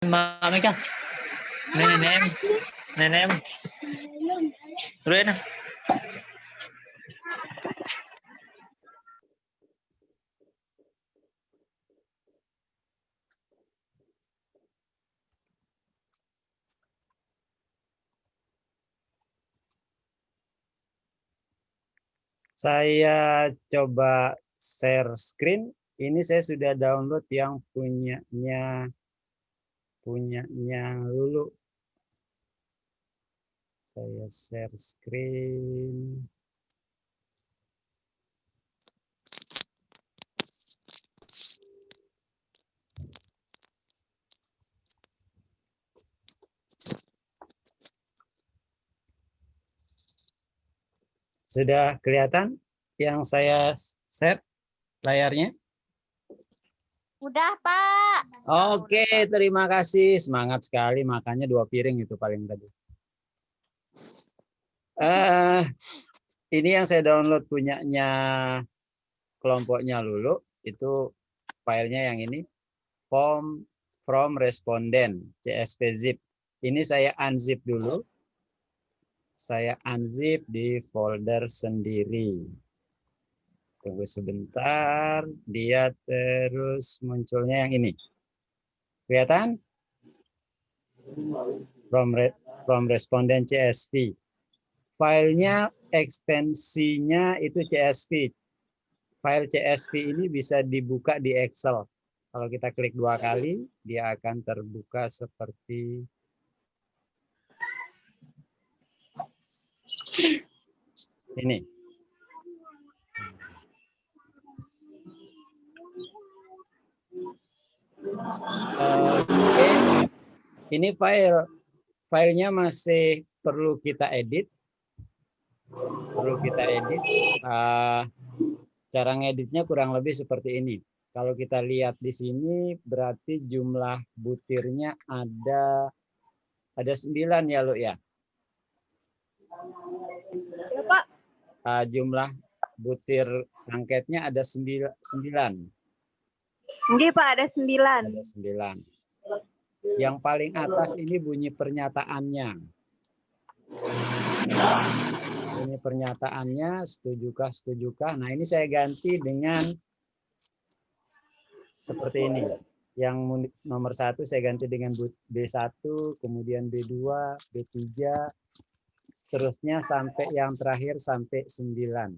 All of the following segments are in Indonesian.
Mami ka. Nenem. Nenem. Tuloy na. Saya coba share screen. Ini saya sudah download yang punyanya Lulu. Saya share screen. Sudah kelihatan yang saya share layarnya? Udah, Pak. Oke, terima kasih. Semangat sekali, makannya 2 piring itu paling tadi. Ini yang saya download punyanya kelompoknya Lulu, itu filenya yang ini, form from respondent, CSV zip. Ini saya unzip dulu. Saya unzip di folder sendiri. Tunggu sebentar, dia terus munculnya yang ini. Kelihatan? From respondent CSV. Filenya ekstensinya itu CSV. File CSV ini bisa dibuka di Excel. Kalau kita klik 2 kali, dia akan terbuka seperti ini. Oke. Ini filenya masih perlu kita edit. Cara ngeditnya kurang lebih seperti ini. Kalau kita lihat di sini berarti jumlah butirnya ada 9 ya, Lu ya? Ya, Pak. Jumlah butir angketnya ada 9. Nggih, Pak, ada 9. Ada 9. Yang paling atas ini bunyi pernyataannya. Ini pernyataannya, setujukah, setujukah. Nah, ini saya ganti dengan seperti ini. Yang nomor 1 saya ganti dengan B1, kemudian B2, B3, seterusnya sampai yang terakhir sampai 9.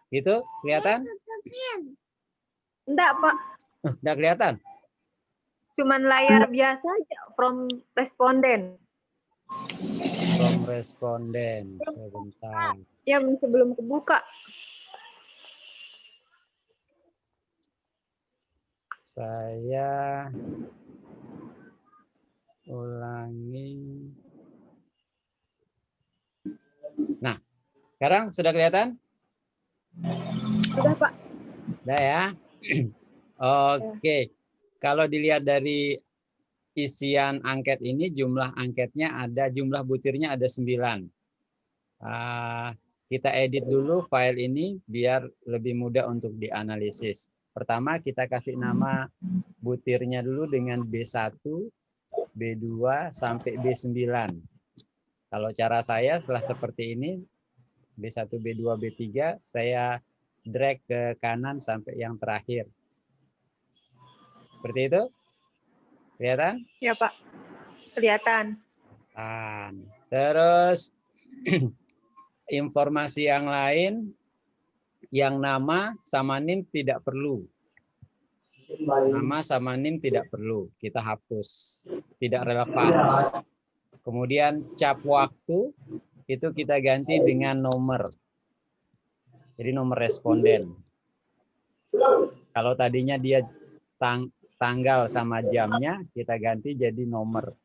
Gitu, kelihatan? Enggak, Pak. Udah kelihatan? Cuman layar biasa aja, from respondent. From respondent, sebentar. Ya, sebelum kebuka. Saya ulangi. Nah, sekarang sudah kelihatan? Sudah, Pak. Sudah ya? Oke. Kalau dilihat dari isian angket ini, jumlah butirnya ada 9. Kita edit dulu file ini biar lebih mudah untuk dianalisis. Pertama kita kasih nama butirnya dulu dengan B1, B2 sampai B9. Kalau cara saya setelah seperti ini, B1, B2, B3, saya drag ke kanan sampai yang terakhir. Seperti itu? Kelihatan? Ya, Pak. Kelihatan. Terus informasi yang lain, yang nama sama NIM tidak perlu. Nama sama NIM tidak perlu, kita hapus. Tidak relevan. Kemudian cap waktu, itu kita ganti dengan nomor. Jadi nomor responden. Kalau tadinya dia tanggal sama jamnya, kita ganti jadi nomor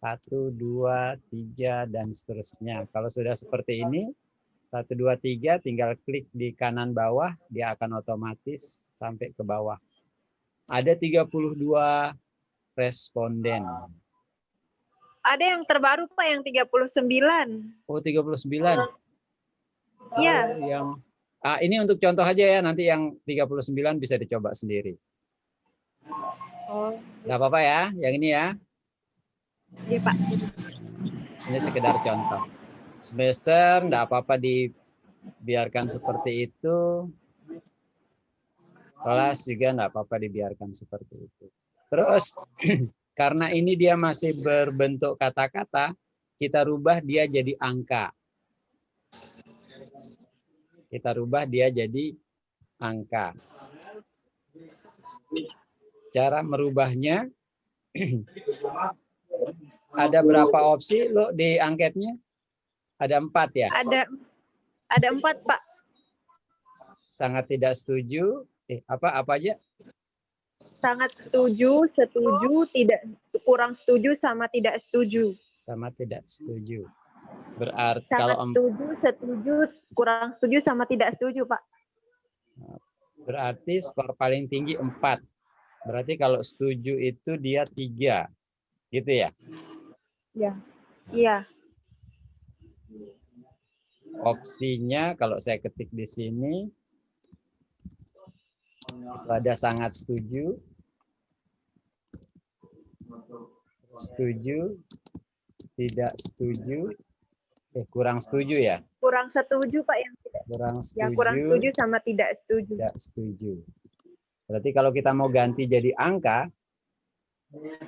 1, 2, 3, dan seterusnya. Kalau sudah seperti ini, 1, 2, 3, tinggal klik di kanan bawah, dia akan otomatis sampai ke bawah. Ada 32 responden. Ada yang terbaru, Pak, yang 39. Oh, 39. Iya. Ini untuk contoh aja ya, nanti yang 39 bisa dicoba sendiri. Oh, Nggak apa-apa ya, yang ini ya. iya Pak. Ini sekedar contoh. Semester nggak apa-apa dibiarkan seperti itu. Kelas juga nggak apa-apa dibiarkan seperti itu. Terus karena ini dia masih berbentuk kata-kata, kita rubah dia jadi angka. Kita rubah dia jadi angka. Cara merubahnya, ada berapa opsi lo di angketnya? Ada 4 ya? Ada 4 Pak. Sangat tidak setuju. Apa aja? Sangat setuju, setuju, tidak kurang setuju, sama tidak setuju. Sama tidak setuju. Berarti Sangat kalau setuju, setuju, kurang setuju, sama tidak setuju Pak. berarti skor paling tinggi 4. Berarti kalau setuju itu dia 3. Gitu ya? Ya. Iya. Opsinya kalau saya ketik di sini, itu ada sangat setuju, setuju, tidak setuju, kurang setuju ya? Kurang setuju Pak yang tidak. Kurang setuju, Yang kurang setuju sama tidak setuju. tidak setuju. Berarti kalau kita mau ganti jadi angka,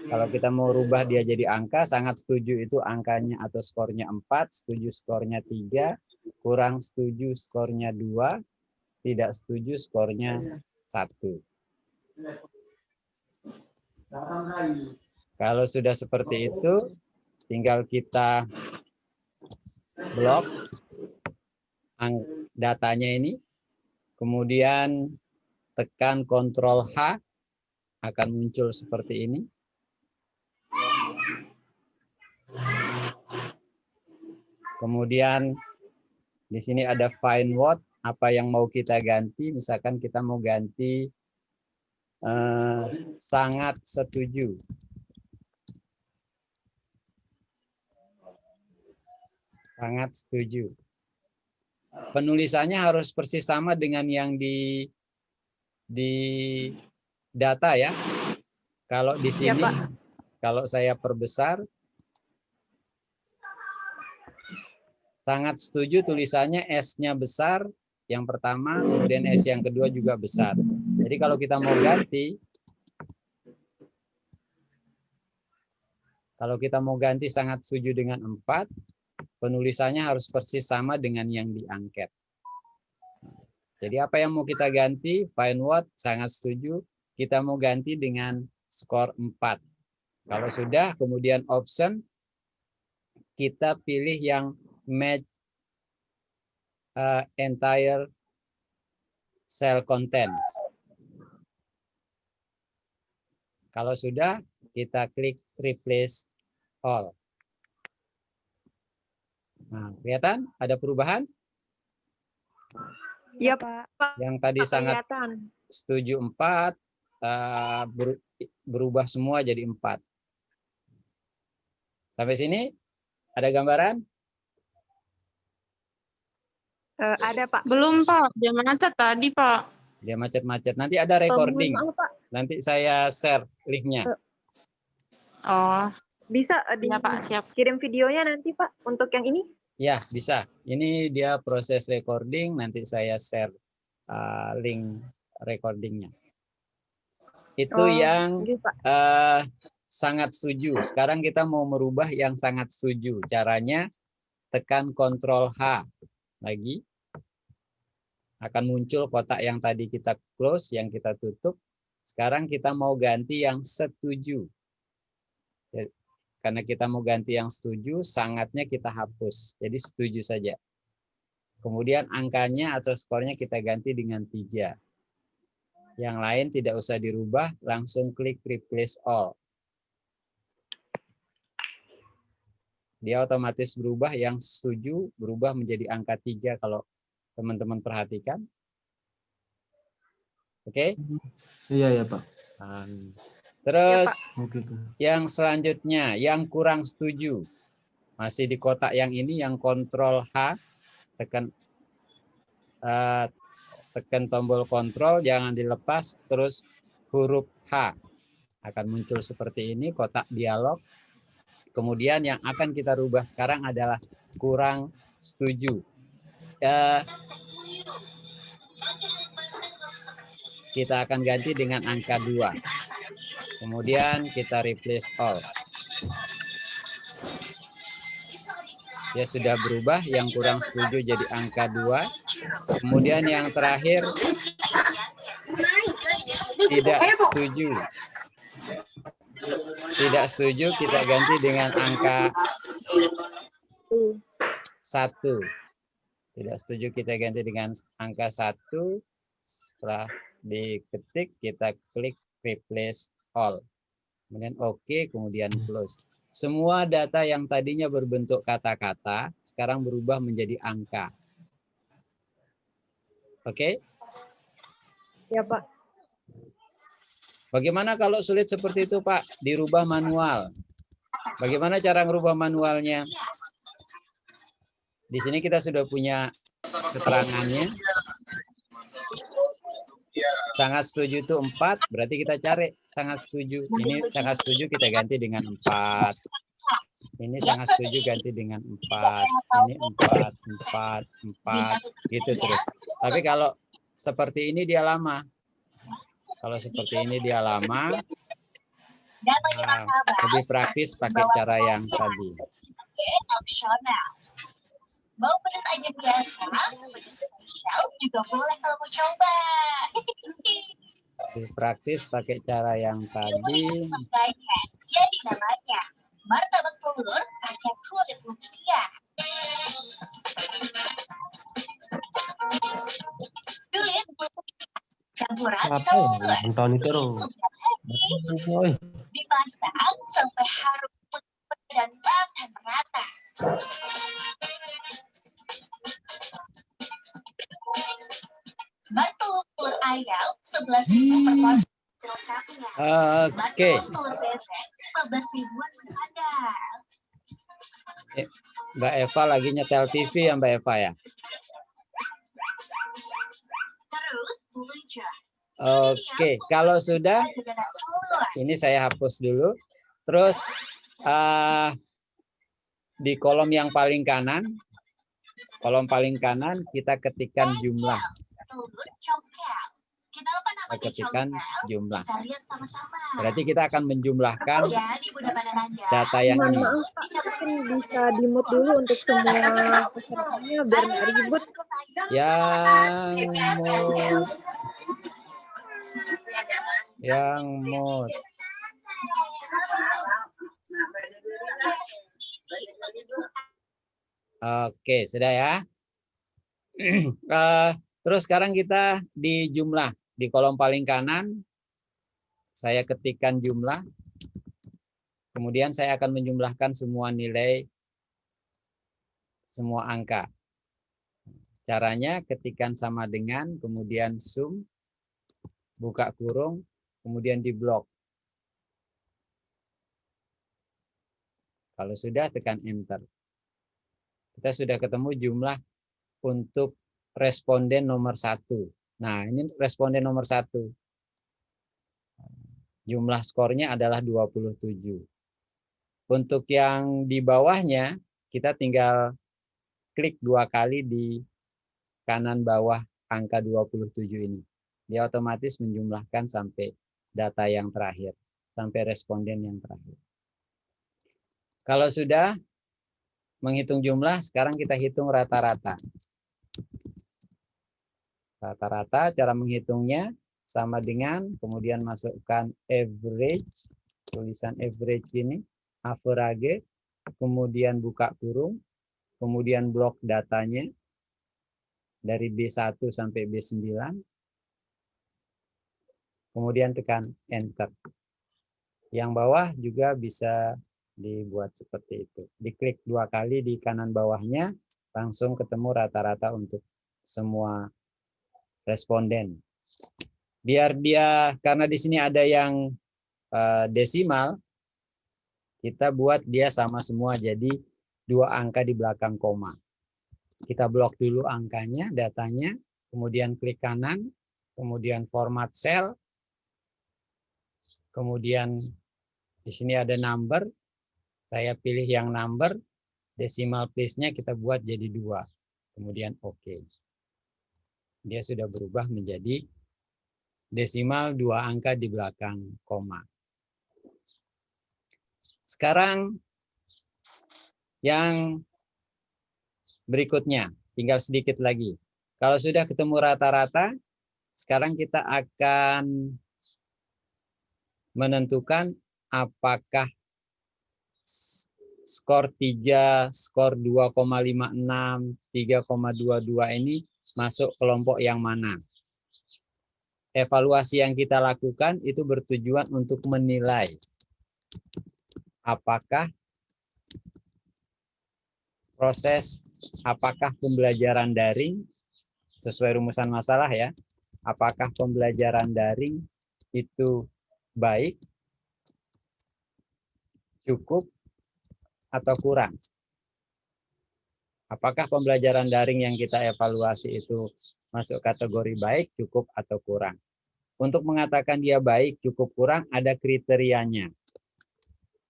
kalau kita mau rubah dia jadi angka, sangat setuju itu angkanya atau skornya 4, setuju skornya 3, kurang setuju skornya 2, tidak setuju skornya 1. Kalau sudah seperti itu, tinggal kita blok datanya ini, kemudian tekan Ctrl H, akan muncul seperti ini. Kemudian di sini ada find what, apa yang mau kita ganti. Misalkan kita mau ganti sangat setuju. Sangat setuju. Penulisannya harus persis sama dengan yang di data ya. Kalau di sini, ya, kalau saya perbesar, sangat setuju tulisannya S-nya besar, yang pertama, kemudian S yang kedua juga besar. Jadi kalau kita mau ganti, sangat setuju dengan 4, penulisannya harus persis sama dengan yang diangket. Jadi apa yang mau kita ganti? Find what, sangat setuju, kita mau ganti dengan skor 4. Kalau sudah, kemudian option, kita pilih yang match entire cell contents. Kalau sudah, kita klik replace all. Nah, kelihatan ada perubahan? Iya Pak. Yang tadi sangat setuju 4, berubah semua jadi 4. Sampai sini ada gambaran? Ada Pak. Belum Pak, dia macet tadi Pak. Dia macet-macet. Nanti ada recording. Mohon maaf, Pak. Nanti saya share linknya. Oh, bisa ya Pak, siap. Kirim videonya nanti Pak untuk yang ini? Ya, bisa. Ini dia proses recording, nanti saya share link recordingnya. Itu yang sangat setuju. Sekarang kita mau merubah yang sangat setuju. Caranya tekan Ctrl H lagi. Akan muncul kotak yang tadi kita close, yang kita tutup. Sekarang kita mau ganti yang setuju. Karena kita mau ganti yang setuju, sangatnya kita hapus. Jadi setuju saja. Kemudian angkanya atau skornya kita ganti dengan 3. Yang lain tidak usah dirubah, langsung klik replace all. Dia otomatis berubah, yang setuju berubah menjadi angka 3 kalau teman-teman perhatikan. Oke? Iya ya Pak. Terus ya, yang selanjutnya, yang kurang setuju. Masih di kotak yang ini, yang Ctrl H, tekan tombol kontrol, jangan dilepas, terus huruf H. Akan muncul seperti ini, kotak dialog. Kemudian yang akan kita rubah sekarang adalah kurang setuju. Kita akan ganti dengan angka 2. Kemudian kita replace all. Ya sudah berubah, yang kurang setuju jadi angka 2. Kemudian yang terakhir tidak setuju. Tidak setuju kita ganti dengan angka 1. Tidak setuju kita ganti dengan angka 1. Setelah diketik kita klik replace all. Kemudian oke, kemudian close. Semua data yang tadinya berbentuk kata-kata sekarang berubah menjadi angka. Oke? Ya, Pak. Bagaimana kalau sulit seperti itu, Pak? Dirubah manual. Bagaimana cara merubah manualnya? Di sini kita sudah punya keterangannya. Sangat setuju itu 4, berarti kita cari sangat setuju. Ini sangat setuju kita ganti dengan 4. Ini sangat setuju ganti dengan 4. Ini 4, 4, 4, gitu terus. Tapi kalau seperti ini dia lama. Kalau seperti ini dia lama, lebih praktis pakai cara yang tadi. Mau pedas aja biasa, pedas spesial juga boleh kalau mau coba. Lebih praktis pakai cara yang tadi. Makanya, jadi namanya martabak telur pakai kulit lumpia. Kulit campuran telur. Tahun itu loh. Dimasak sampai harum dan makan merata. Telur ayam 11.000 per porsi. Oke. Telur bebek 15.000-an per handal. Mbak Eva lagi nyetel TV ya Mbak Eva ya? Terus buluja. Oke, kalau sudah, ini saya hapus dulu. Terus di kolom yang paling kanan, kita ketikkan jumlah. Kita ketikkan jumlah. Berarti kita akan menjumlahkan data yang Mohon ini. maaf, Pak. Mungkin bisa di-mute dulu untuk semua pesertanya biar nggak ribut. Yang mood. Oke, sudah ya. Terus sekarang kita di jumlah. Di kolom paling kanan, saya ketikkan jumlah. Kemudian saya akan menjumlahkan semua nilai, semua angka. Caranya ketikkan sama dengan, kemudian sum, buka kurung, kemudian di blok. Kalau sudah, tekan enter. Kita sudah ketemu jumlah untuk responden nomor 1. Nah, ini responden nomor 1. Jumlah skornya adalah 27. Untuk yang di bawahnya, kita tinggal klik 2 kali di kanan bawah angka 27 ini. Dia otomatis menjumlahkan sampai data yang terakhir, sampai responden yang terakhir. Kalau sudah menghitung jumlah, sekarang kita hitung rata-rata. Rata-rata cara menghitungnya sama dengan kemudian masukkan average, tulisan average ini, average, kemudian buka kurung, kemudian blok datanya dari B1 sampai B9, kemudian tekan enter. Yang bawah juga bisa dibuat seperti itu. Diklik 2 kali di kanan bawahnya, langsung ketemu rata-rata untuk semua responden. Biar dia, karena di sini ada yang desimal, kita buat dia sama semua jadi 2 angka di belakang koma. Kita blok dulu angkanya, datanya, kemudian klik kanan, kemudian format cell, Kemudian di sini ada number, saya pilih yang number, decimal place-nya kita buat jadi 2. Kemudian oke. Dia sudah berubah menjadi desimal 2 angka di belakang koma. Sekarang yang berikutnya, tinggal sedikit lagi. Kalau sudah ketemu rata-rata, sekarang kita akan menentukan apakah skor 3, skor 2,56, 3,22 ini masuk kelompok yang mana. Evaluasi yang kita lakukan itu bertujuan untuk menilai apakah pembelajaran daring sesuai rumusan masalah ya, apakah pembelajaran daring itu baik, cukup, atau kurang. Apakah pembelajaran daring yang kita evaluasi itu masuk kategori baik, cukup, atau kurang. Untuk mengatakan dia baik, cukup, kurang, ada kriterianya.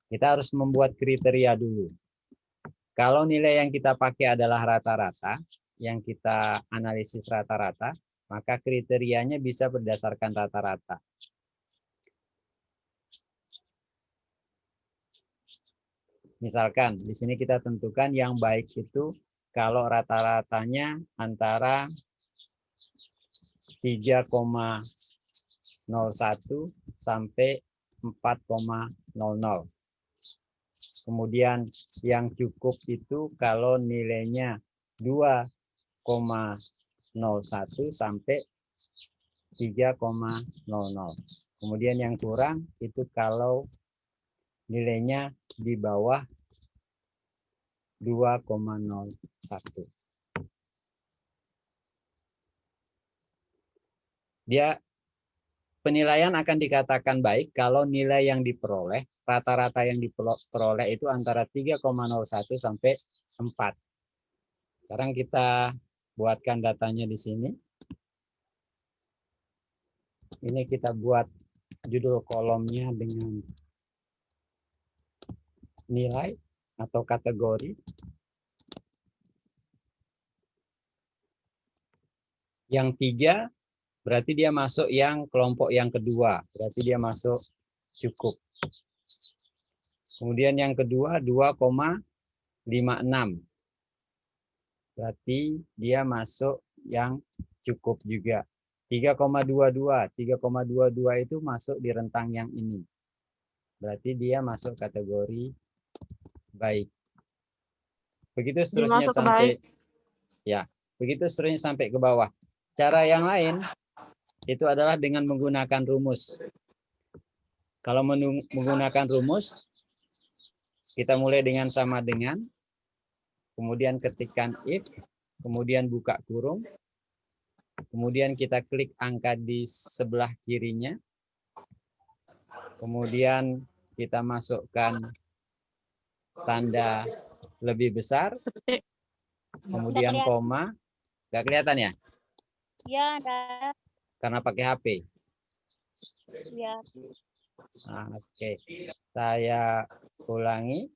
Kita harus membuat kriteria dulu. Kalau nilai yang kita pakai adalah rata-rata, yang kita analisis rata-rata, maka kriterianya bisa berdasarkan rata-rata. Misalkan di sini kita tentukan yang baik itu kalau rata-ratanya antara 3,01 sampai 4,00. Kemudian yang cukup itu kalau nilainya 2,01 sampai 3,00. Kemudian yang kurang itu kalau nilainya di bawah 2,01. Penilaian akan dikatakan baik kalau nilai yang diperoleh, rata-rata yang diperoleh itu antara 3,01 sampai 4. Sekarang kita buatkan datanya di sini. Ini kita buat judul kolomnya dengan nilai atau kategori. Yang 3 berarti dia masuk yang kelompok yang kedua, berarti dia masuk cukup. Kemudian yang kedua 2,56. Berarti dia masuk yang cukup juga. 3,22. 3,22 itu masuk di rentang yang ini. Berarti dia masuk kategori baik. Begitu seterusnya sampai begitu seterusnya sampai ke bawah. Cara yang lain itu adalah dengan menggunakan rumus. Kalau menggunakan rumus, kita mulai dengan sama dengan, kemudian ketikkan if, kemudian buka kurung, kemudian kita klik angka di sebelah kirinya, kemudian kita masukkan tanda lebih besar, kemudian koma. Nggak kelihatan ya? Ya, ada. Karena pakai HP. Ya. Oke. Saya ulangi.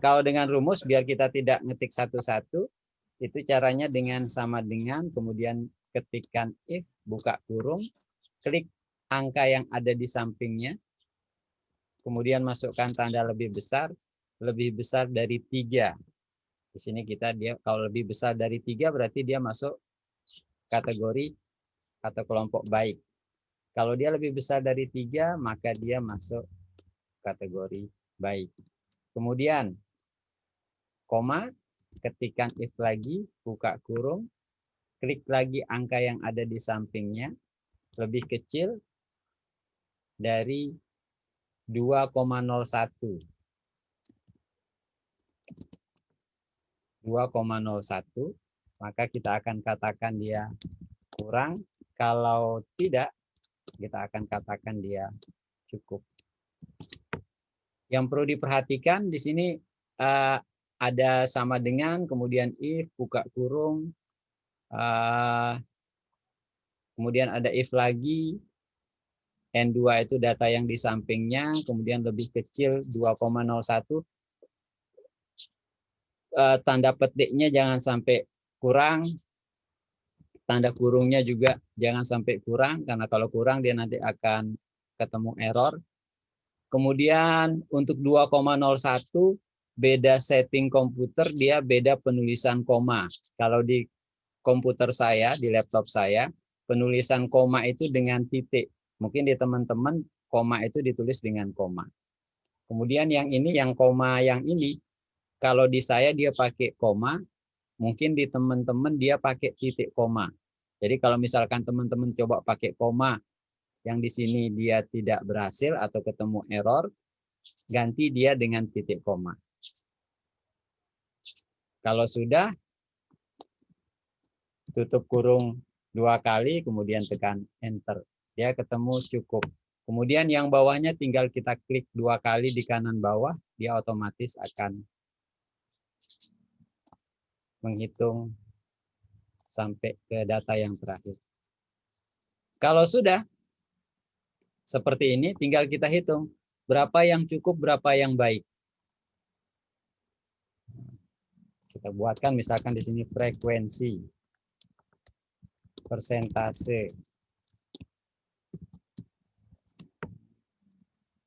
Kalau dengan rumus, biar kita tidak ngetik satu-satu, itu caranya dengan sama dengan, kemudian ketikkan if, buka kurung, klik angka yang ada di sampingnya, kemudian masukkan tanda lebih besar dari 3. Di sini dia kalau lebih besar dari 3 berarti dia masuk kategori atau kelompok baik. Kalau dia lebih besar dari 3 maka dia masuk kategori baik. Kemudian koma, ketikkan if lagi, buka kurung, klik lagi angka yang ada di sampingnya, lebih kecil dari 2,01. 2,01, maka kita akan katakan dia kurang. Kalau tidak, kita akan katakan dia cukup. Yang perlu diperhatikan di sini ada sama dengan, kemudian if, buka kurung, kemudian ada if lagi, N2 itu data yang di sampingnya, kemudian lebih kecil 2,01, tanda petiknya jangan sampai kurang, tanda kurungnya juga jangan sampai kurang, karena kalau kurang dia nanti akan ketemu error. Kemudian untuk 2,01, beda setting komputer, dia beda penulisan koma. Kalau di komputer saya, di laptop saya, penulisan koma itu dengan titik. Mungkin di teman-teman koma itu ditulis dengan koma. Kemudian yang ini, yang koma yang ini, kalau di saya dia pakai koma, mungkin di teman-teman dia pakai titik koma. Jadi kalau misalkan teman-teman coba pakai koma, yang di sini dia tidak berhasil atau ketemu error, ganti dia dengan titik koma. Kalau sudah, tutup kurung 2 kali, kemudian tekan enter. Dia ketemu cukup. Kemudian yang bawahnya tinggal kita klik 2 kali di kanan bawah, dia otomatis akan menghitung sampai ke data yang terakhir. Kalau sudah seperti ini, tinggal kita hitung berapa yang cukup, berapa yang baik. Kita buatkan misalkan di sini frekuensi, persentase,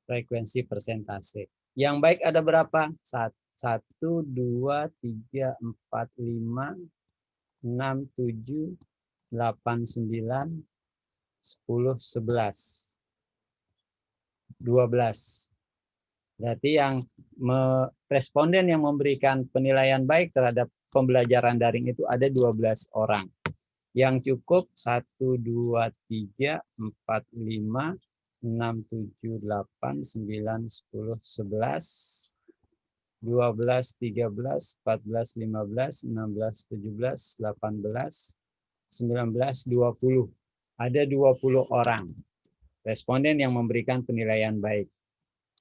frekuensi persentase. Yang baik ada berapa? 1, 2, 3, 4, 5, 6, 7, 8, 9, 10, 11, 12. Berarti yang responden yang memberikan penilaian baik terhadap pembelajaran daring itu ada 12 orang. Yang cukup 1, 2, 3, 4, 5, 6, 7, 8, 9, 10, 11, 12, 13, 14, 15, 16, 17, 18, 19, 20. Ada 20 orang responden yang memberikan penilaian baik.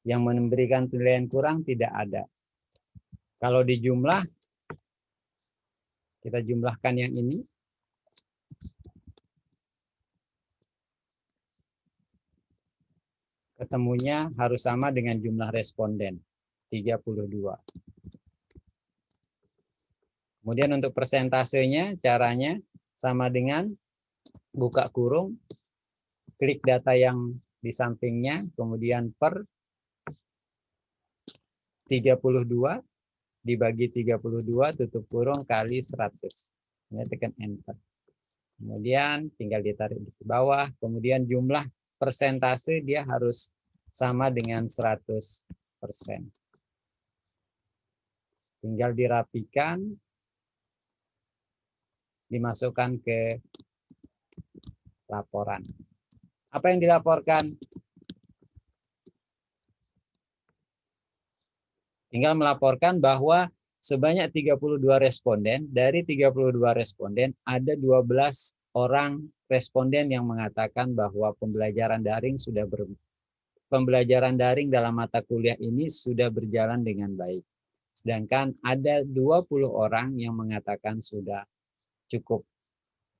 Yang memberikan penilaian kurang tidak ada. Kalau dijumlah, kita jumlahkan yang ini. Ketemunya harus sama dengan jumlah responden, 32. Kemudian untuk persentasenya, caranya sama dengan buka kurung, klik data yang di sampingnya, kemudian per 32 dibagi 32, tutup kurung kali 100. Ini tekan enter. Kemudian tinggal ditarik di bawah, kemudian jumlah persentase dia harus sama dengan 100%. Tinggal dirapikan, dimasukkan ke laporan. Apa yang dilaporkan? Tinggal melaporkan bahwa sebanyak 32 responden, dari 32 responden ada 12 orang responden yang mengatakan bahwa pembelajaran daring dalam mata kuliah ini sudah berjalan dengan baik. Sedangkan ada 20 orang yang mengatakan sudah cukup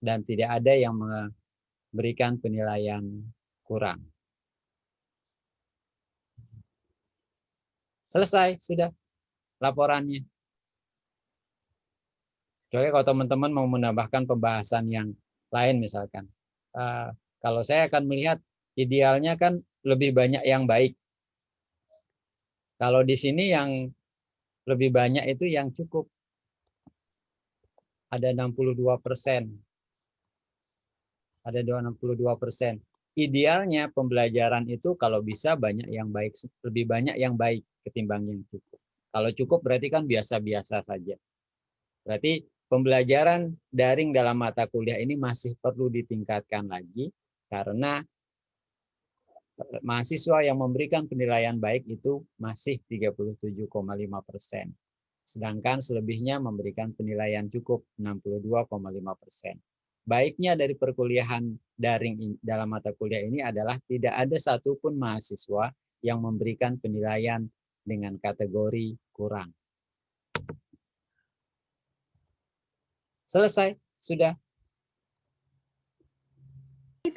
dan tidak ada yang memberikan penilaian kurang. Selesai sudah laporannya. Oke, kalau teman-teman mau menambahkan pembahasan yang lain misalkan. Kalau saya akan melihat idealnya kan lebih banyak yang baik. Kalau di sini yang lebih banyak itu yang cukup. Ada 62%. Ada 62%. Idealnya pembelajaran itu kalau bisa banyak yang baik, lebih banyak yang baik ketimbang yang cukup. Kalau cukup berarti kan biasa-biasa saja. Berarti pembelajaran daring dalam mata kuliah ini masih perlu ditingkatkan lagi karena mahasiswa yang memberikan penilaian baik itu masih 37,5%. Sedangkan selebihnya memberikan penilaian cukup 62,5%. Baiknya dari perkuliahan daring dalam mata kuliah ini adalah tidak ada satupun mahasiswa yang memberikan penilaian dengan kategori kurang. Selesai, sudah.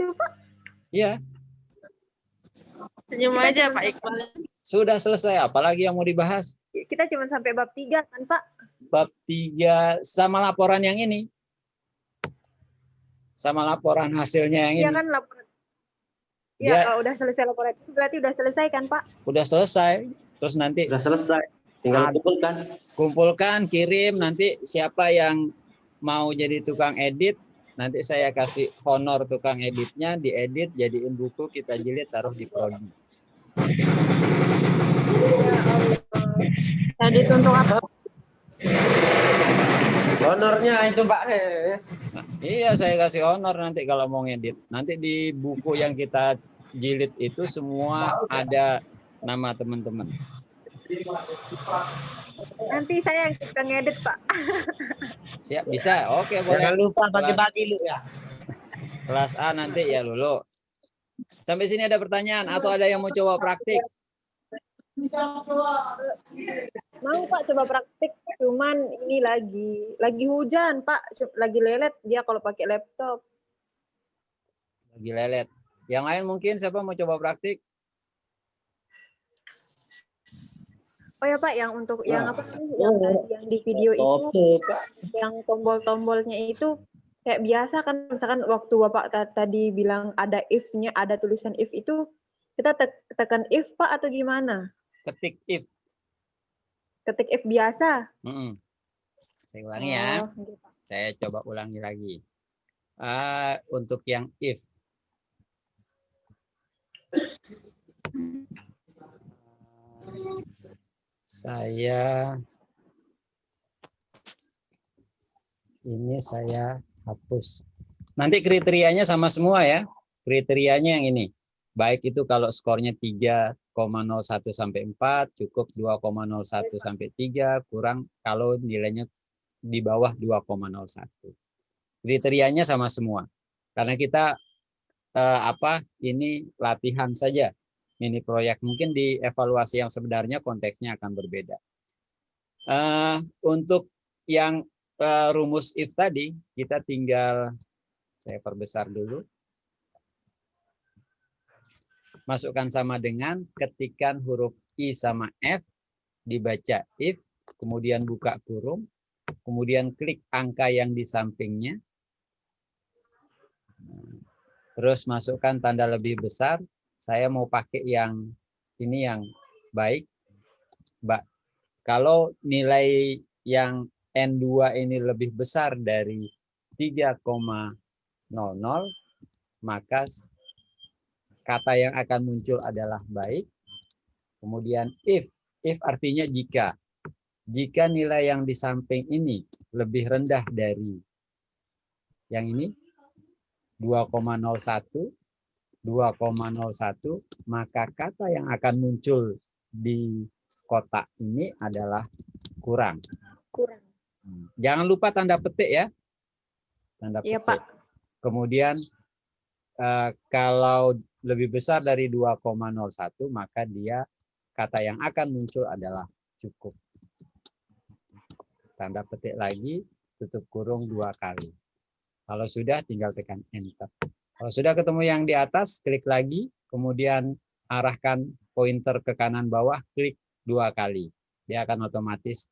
dulu, Pak. Iya, Senyum Kita aja cuma Pak Iqbal. sudah selesai. Apalagi yang mau dibahas? Kita cuma sampai bab 3 kan, Pak? Bab 3 sama laporan yang ini. Sama laporan hasilnya yang Iya ini. kan laporan. Dia- Ya, udah selesai laporan itu berarti udah selesai kan, Pak? Udah selesai. Terus nanti Sudah selesai. Tinggal Ad- kumpulkan. kumpulkan, kirim. Nanti siapa yang mau jadi tukang edit, nanti saya kasih honor tukang editnya, diedit, jadiin buku, kita jilid, taruh di prodi. Jadi untuk apa? Honornya itu Pak. Iya, saya kasih honor nanti kalau mau ngedit. Nanti di buku yang kita jilid itu semua ada nama teman-teman. Nanti saya yang suka ngedit, Pak. Siap, bisa? Oke, boleh. Jangan lupa bagi-bagi lu ya. Kelas A nanti ya Lulu. Sampai sini ada pertanyaan atau ada yang mau coba praktik? Mau, Pak, coba praktik. Cuman ini lagi hujan, Pak. Lagi lelet dia kalau pakai laptop. Lagi lelet. Yang lain mungkin siapa mau coba praktik? Oh ya, Pak, yang untuk yang apa sih? Yang tadi yang di video itu, Pak. yang tombol-tombolnya itu kayak biasa kan, misalkan waktu Bapak tadi bilang ada if-nya, ada tulisan if itu, kita tekan if, Pak, atau gimana? Ketik if. Ketik if biasa. Saya ulangi ya. Oh, gitu. Saya coba ulangi lagi. Untuk yang if. Saya hapus. Nanti kriterianya sama semua ya. Kriterianya yang ini. Baik itu kalau skornya 3,01 sampai 4, cukup 2,01 sampai 3, kurang kalau nilainya di bawah 2,01. Kriterianya sama semua. Karena kita ini latihan saja. Mini proyek, mungkin di evaluasi yang sebenarnya konteksnya akan berbeda. Untuk yang rumus if tadi, kita tinggal, saya perbesar dulu. Masukkan sama dengan, ketikan huruf I sama F, dibaca if, kemudian buka kurung, kemudian klik angka yang di sampingnya, terus masukkan tanda lebih besar. Saya mau pakai yang ini yang baik. Kalau nilai yang N2 ini lebih besar dari 3,00, maka kata yang akan muncul adalah baik. Kemudian if artinya jika. Jika nilai yang di samping ini lebih rendah dari yang ini, 2,01, maka kata yang akan muncul di kotak ini adalah kurang. Kurang. Jangan lupa tanda petik ya. Tanda petik. Iya, Pak. Kemudian kalau lebih besar dari 2,01, maka dia kata yang akan muncul adalah cukup. Tanda petik lagi, tutup kurung 2 kali. Kalau sudah, tinggal tekan enter. Kalau sudah ketemu yang di atas, klik lagi, kemudian arahkan pointer ke kanan bawah, klik 2 kali. Dia akan otomatis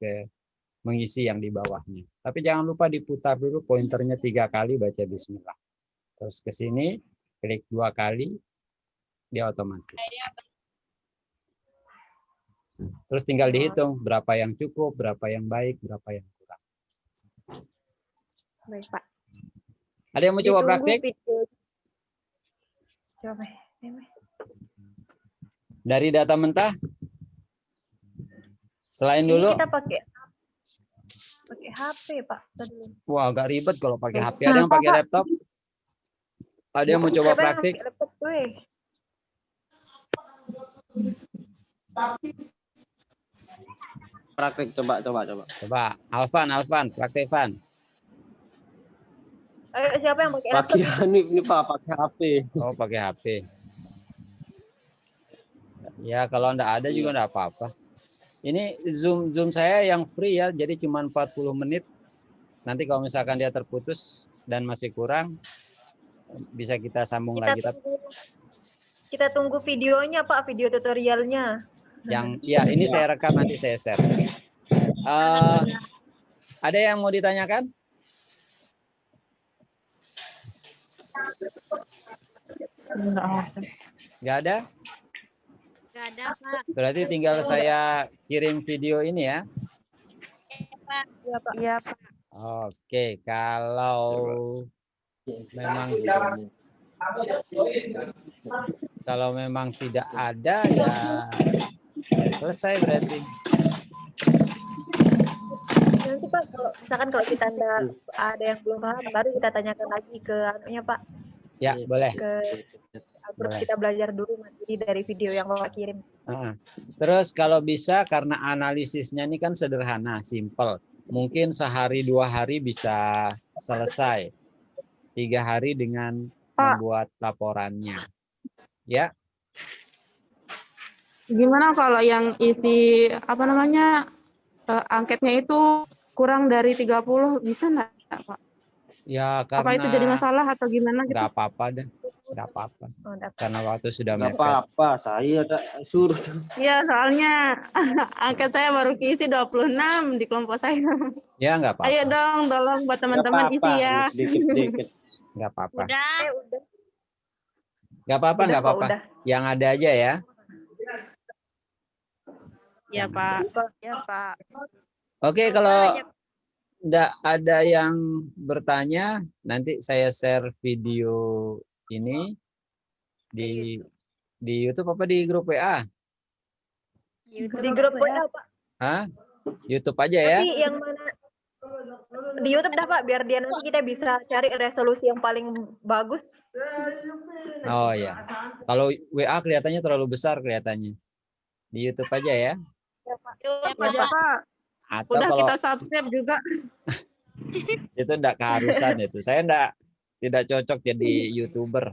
mengisi yang di bawahnya. Tapi jangan lupa diputar dulu pointernya 3 kali, baca bismillah. Terus ke sini, klik 2 kali, dia otomatis. Terus tinggal dihitung berapa yang cukup, berapa yang baik, berapa yang kurang. Baik, Pak. Ada yang mau coba Ditunggu praktik? video. Coba. Dari data mentah? Selain Ini dulu. kita pakai HP, Pak. Tadi. Wah, agak ribet kalau pakai HP. Ada yang pakai laptop? Ada yang mau coba Siapa yang praktik? pakai laptop gue? Praktik coba. Coba, Alvan, praktik Van. Ayo, siapa yang pakai laptop? Bagian ini Pak pakai HP. Oh, pakai HP. Ya, kalau enggak ada juga enggak apa-apa. Ini Zoom saya yang free ya, jadi cuma 40 menit. Nanti kalau misalkan dia terputus dan masih kurang, bisa kita sambung Kita lagi. Tapi kita tunggu videonya Pak, video tutorialnya. yang ya ini saya rekam nanti saya share. Ada yang mau ditanyakan? Nggak ada? Nggak ada, Pak. Berarti tinggal saya kirim video ini ya. Iya Pak. Iya, Pak. Oke, kalau memang tidak ada ya selesai berarti. Nanti Pak, kalau kita ada yang belum paham, baru kita tanyakan lagi ke anunya Pak, Ya, boleh. ke grup Boleh. kita belajar dulu nanti dari video yang Bapak kirim. Terus kalau bisa karena analisisnya ini kan sederhana, simple. Mungkin sehari 2 hari bisa selesai. 3 hari dengan membuat laporannya. Ya. Gimana kalau yang isi angketnya itu kurang dari 30 bisa nggak, Pak? Ya Apa itu jadi karena masalah atau gimana gitu? nggak apa-apa deh. Nggak apa-apa. Oh, dapat. Karena waktu sudah Nggak mepet. apa-apa, saya tak suruh. Iya, soalnya angket saya baru keisi 26 di kelompok saya. Ya nggak apa-apa. Ayo dong, tolong buat teman-teman isi ya. Sedikit-sedikit. Nggak apa-apa. Udah. Udah. Nggak apa-apa, Udah, nggak Pak, apa-apa. udah. Yang ada aja ya. Iya, Pak. Ya Pak. Oke, kalau nggak ada yang bertanya, nanti saya share video ini di YouTube apa di grup WA? Di grup WA Pak. Hah? YouTube aja ya. Tapi yang mana di YouTube dah Pak, biar dia nanti kita bisa cari resolusi yang paling bagus. Oh ya. Kalau WA kelihatannya terlalu besar kelihatannya. Di YouTube aja ya. Ya Pak. Iya, Pak. Atau Udah kalau kita subscribe juga. itu enggak keharusan itu. Saya tidak cocok jadi YouTuber.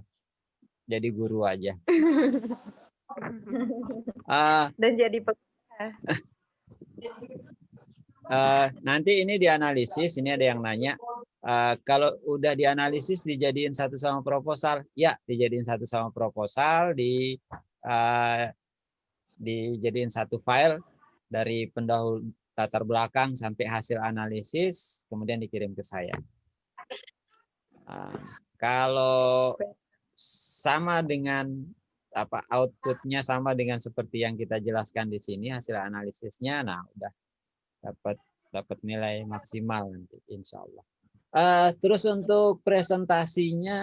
Jadi guru aja. Dan jadi Nanti ini dianalisis, ini ada yang nanya. Kalau udah dianalisis dijadiin satu sama proposal, ya dijadiin satu sama proposal, dijadiin satu file dari pendahulu latar belakang sampai hasil analisis, kemudian dikirim ke saya. Kalau sama dengan outputnya sama dengan seperti yang kita jelaskan di sini hasil analisisnya, nah udah dapat nilai maksimal nanti insya Allah. Terus untuk presentasinya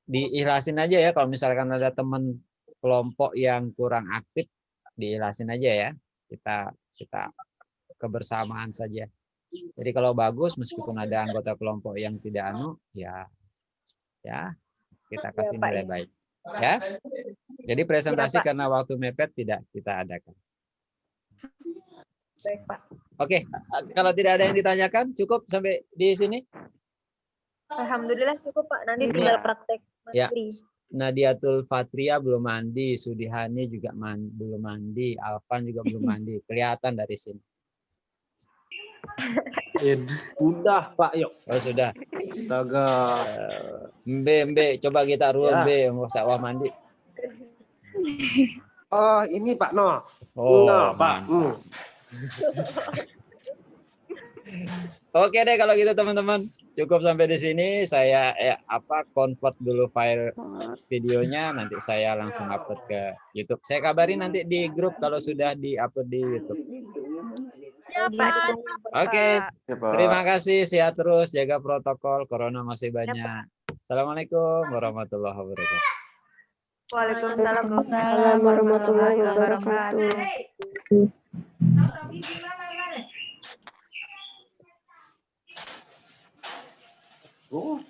diikhlasin aja ya. Kalau misalkan ada teman kelompok yang kurang aktif, diikhlasin aja ya. Kita kebersamaan saja. Jadi kalau bagus, meskipun ada anggota kelompok yang tidak ya kita kasih nilai baik. Ya. Jadi presentasi karena waktu mepet tidak kita adakan. Baik, Pak. Oke, kalau tidak ada yang ditanyakan, cukup sampai di sini. Alhamdulillah cukup Pak. Nanti tinggal praktek mandiri. Nadiatul Fatria belum mandi, Sudihani juga belum mandi, Alvan juga belum mandi. Kelihatan dari sini. Udah Pak, yuk. Oh sudah. Astaga. Mbe, coba kita rule Mbe, mau sawah mandi. Oh ini Pak No. Oh no, Pak. Oke deh kalau gitu teman-teman. Cukup sampai di sini. Saya convert dulu file videonya, nanti saya langsung upload ke YouTube. Saya kabarin nanti di grup kalau sudah di-upload di YouTube. Siapa? Oke. Terima kasih, sehat terus, jaga protokol, corona masih banyak. Assalamualaikum warahmatullahi wabarakatuh. Waalaikumsalam warahmatullahi wabarakatuh. Oh,